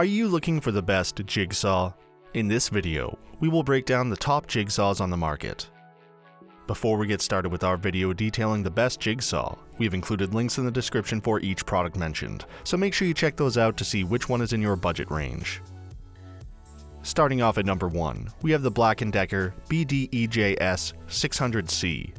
Are you looking for the best jigsaw? In this video, we will break down the top jigsaws on the market. Before we get started with our video detailing the best jigsaw, we have included links in the description for each product mentioned, so make sure you check those out to see which one is in your budget range. Starting off at number 1, we have the BLACKDECKER BDEJS 600C.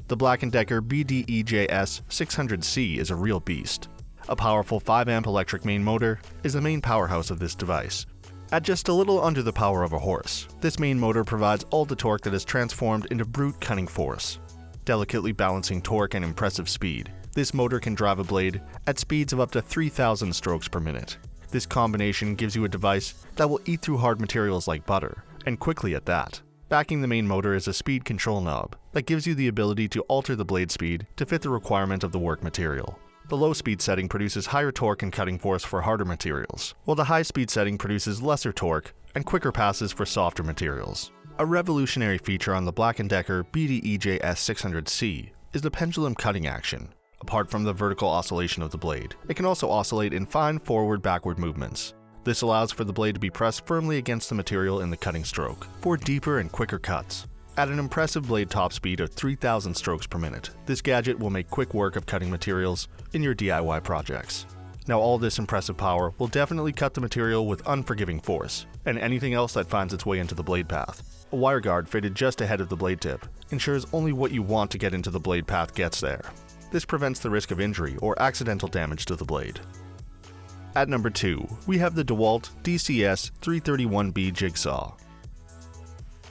The BLACKDECKER BDEJS 600C is a real beast. A powerful 5-amp electric main motor is the main powerhouse of this device. At just a little under the power of a horse, this main motor provides all the torque that is transformed into brute cutting force. Delicately balancing torque and impressive speed, this motor can drive a blade at speeds of up to 3,000 strokes per minute. This combination gives you a device that will eat through hard materials like butter, and quickly at that. Backing the main motor is a speed control knob that gives you the ability to alter the blade speed to fit the requirement of the work material. The low speed setting produces higher torque and cutting force for harder materials, while the high speed setting produces lesser torque and quicker passes for softer materials. A revolutionary feature on the BLACKDECKER BDEJS 600C is the pendulum cutting action. Apart from the vertical oscillation of the blade, it can also oscillate in fine forward-backward movements. This allows for the blade to be pressed firmly against the material in the cutting stroke for deeper and quicker cuts. At an impressive blade top speed of 3,000 strokes per minute, this gadget will make quick work of cutting materials in your DIY projects. Now all this impressive power will definitely cut the material with unforgiving force, and anything else that finds its way into the blade path. A wire guard fitted just ahead of the blade tip ensures only what you want to get into the blade path gets there. This prevents the risk of injury or accidental damage to the blade. At number 2, we have the DeWalt DCS331B Jig Saw.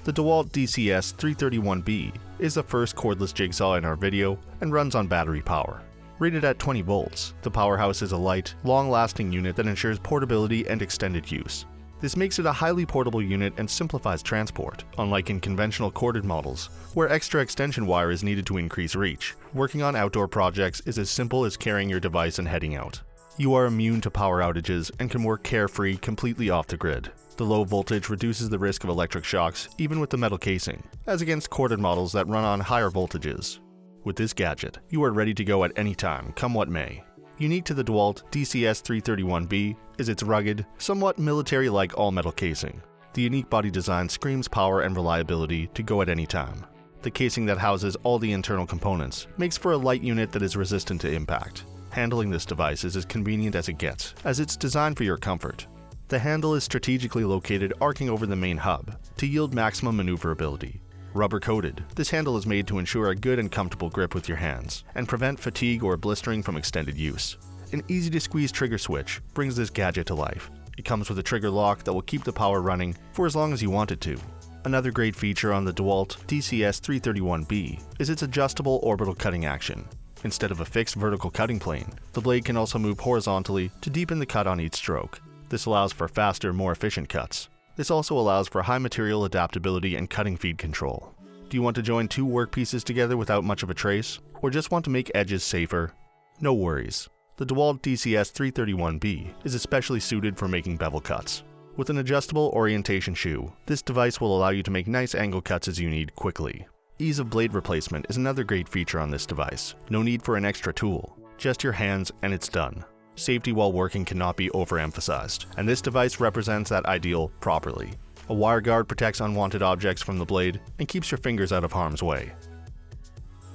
The DeWalt DCS331B is the first cordless jigsaw in our video and runs on battery power. Rated at 20 volts, the powerhouse is a light, long-lasting unit that ensures portability and extended use. This makes it a highly portable unit and simplifies transport, unlike in conventional corded models, where extra extension wire is needed to increase reach. Working on outdoor projects is as simple as carrying your device and heading out. You are immune to power outages and can work carefree completely off the grid. The low voltage reduces the risk of electric shocks even with the metal casing, as against corded models that run on higher voltages. With this gadget, you are ready to go at any time, come what may. Unique to the DeWalt DCS331B is its rugged, somewhat military-like all-metal casing. The unique body design screams power and reliability to go at any time. The casing that houses all the internal components makes for a light unit that is resistant to impact. Handling this device is as convenient as it gets, as it's designed for your comfort. The handle is strategically located arcing over the main hub to yield maximum maneuverability. Rubber-coated, this handle is made to ensure a good and comfortable grip with your hands and prevent fatigue or blistering from extended use. An easy-to-squeeze trigger switch brings this gadget to life. It comes with a trigger lock that will keep the power running for as long as you want it to. Another great feature on the DeWalt DCS331B is its adjustable orbital cutting action. Instead of a fixed vertical cutting plane, the blade can also move horizontally to deepen the cut on each stroke. This allows for faster, more efficient cuts. This also allows for high material adaptability and cutting feed control. Do you want to join two workpieces together without much of a trace, or just want to make edges safer? No worries. The DeWalt DCS331B is especially suited for making bevel cuts. With an adjustable orientation shoe, this device will allow you to make nice angle cuts as you need quickly. Ease of blade replacement is another great feature on this device. No need for an extra tool, just your hands and it's done. Safety while working cannot be overemphasized, and this device represents that ideal properly. A wire guard protects unwanted objects from the blade and keeps your fingers out of harm's way.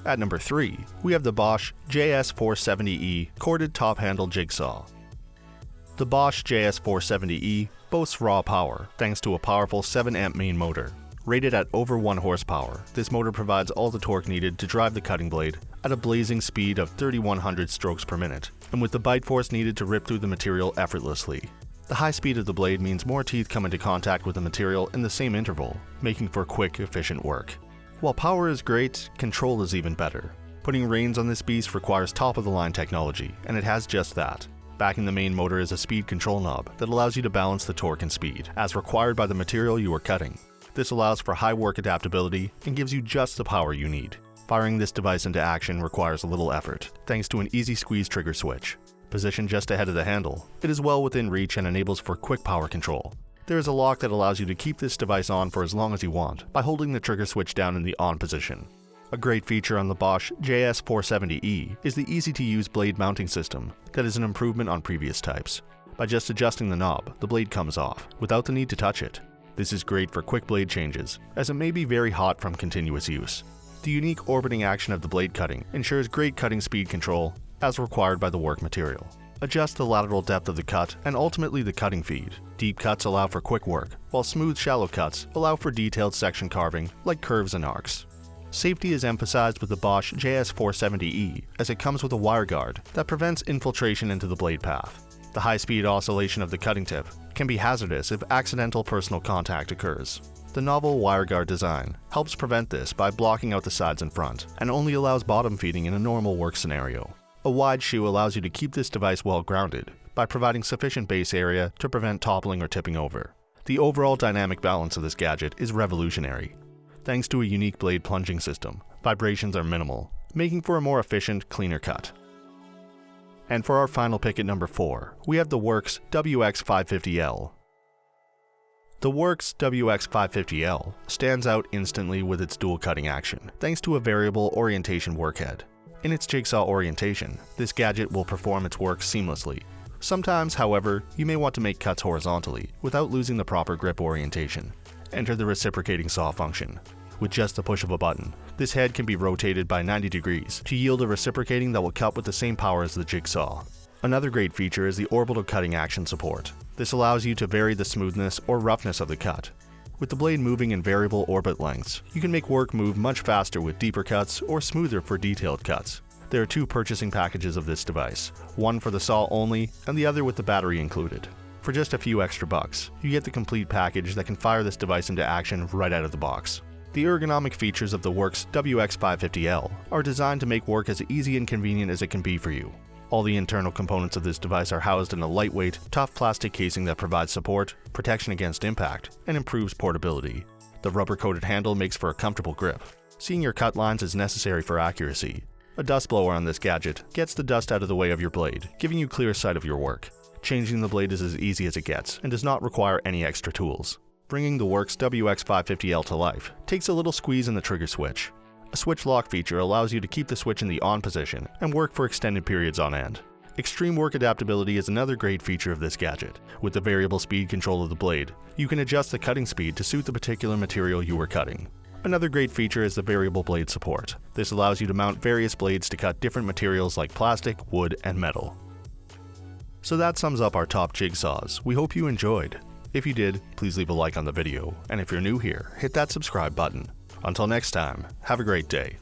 At number 3, we have the Bosch JS470E corded top handle jigsaw. The Bosch JS470E boasts raw power thanks to a powerful 7-amp main motor. Rated at over 1 horsepower, this motor provides all the torque needed to drive the cutting blade at a blazing speed of 3,100 strokes per minute, and with the bite force needed to rip through the material effortlessly. The high speed of the blade means more teeth come into contact with the material in the same interval, making for quick, efficient work. While power is great, control is even better. Putting reins on this beast requires top-of-the-line technology, and it has just that. Backing the main motor is a speed control knob that allows you to balance the torque and speed, as required by the material you are cutting. This allows for high work adaptability and gives you just the power you need. Firing this device into action requires little effort, thanks to an easy squeeze trigger switch. Positioned just ahead of the handle, it is well within reach and enables for quick power control. There is a lock that allows you to keep this device on for as long as you want by holding the trigger switch down in the on position. A great feature on the Bosch JS470E is the easy-to-use blade mounting system that is an improvement on previous types. By just adjusting the knob, the blade comes off, without the need to touch it. This is great for quick blade changes, as it may be very hot from continuous use. The unique orbiting action of the blade cutting ensures great cutting speed control, as required by the work material. Adjust the lateral depth of the cut and ultimately the cutting feed. Deep cuts allow for quick work, while smooth shallow cuts allow for detailed section carving like curves and arcs. Safety is emphasized with the Bosch JS4 as it comes with a wire guard that prevents infiltration into the blade path. The high-speed oscillation of the cutting tip can be hazardous if accidental personal contact occurs. The novel WireGuard design helps prevent this by blocking out the sides and front, and only allows bottom feeding in a normal work scenario. A wide shoe allows you to keep this device well grounded by providing sufficient base area to prevent toppling or tipping over. The overall dynamic balance of this gadget is revolutionary. Thanks to a unique blade plunging system, vibrations are minimal, making for a more efficient, cleaner cut. And for our final pick at number 4, we have the Worx WX550L. The Worx WX550L stands out instantly with its dual cutting action, thanks to a variable orientation workhead. In its jigsaw orientation, this gadget will perform its work seamlessly. Sometimes, however, you may want to make cuts horizontally without losing the proper grip orientation. Enter the reciprocating saw function. With just the push of a button, this head can be rotated by 90 degrees to yield a reciprocating that will cut with the same power as the jigsaw. Another great feature is the orbital cutting action support. This allows you to vary the smoothness or roughness of the cut. With the blade moving in variable orbit lengths, you can make work move much faster with deeper cuts or smoother for detailed cuts. There are 2 purchasing packages of this device, one for the saw only and the other with the battery included. For just a few extra bucks, you get the complete package that can fire this device into action right out of the box. The ergonomic features of the Worx WX550L are designed to make work as easy and convenient as it can be for you. All the internal components of this device are housed in a lightweight, tough plastic casing that provides support, protection against impact, and improves portability. The rubber-coated handle makes for a comfortable grip. Seeing your cut lines is necessary for accuracy. A dust blower on this gadget gets the dust out of the way of your blade, giving you clear sight of your work. Changing the blade is as easy as it gets and does not require any extra tools. Bringing the Worx WX550L to life takes a little squeeze in the trigger switch. A switch lock feature allows you to keep the switch in the on position and work for extended periods on end. Extreme work adaptability is another great feature of this gadget. With the variable speed control of the blade, you can adjust the cutting speed to suit the particular material you are cutting. Another great feature is the variable blade support. This allows you to mount various blades to cut different materials like plastic, wood, and metal. So that sums up our top jigsaws. We hope you enjoyed. If you did, please leave a like on the video, and if you're new here, hit that subscribe button. Until next time, have a great day.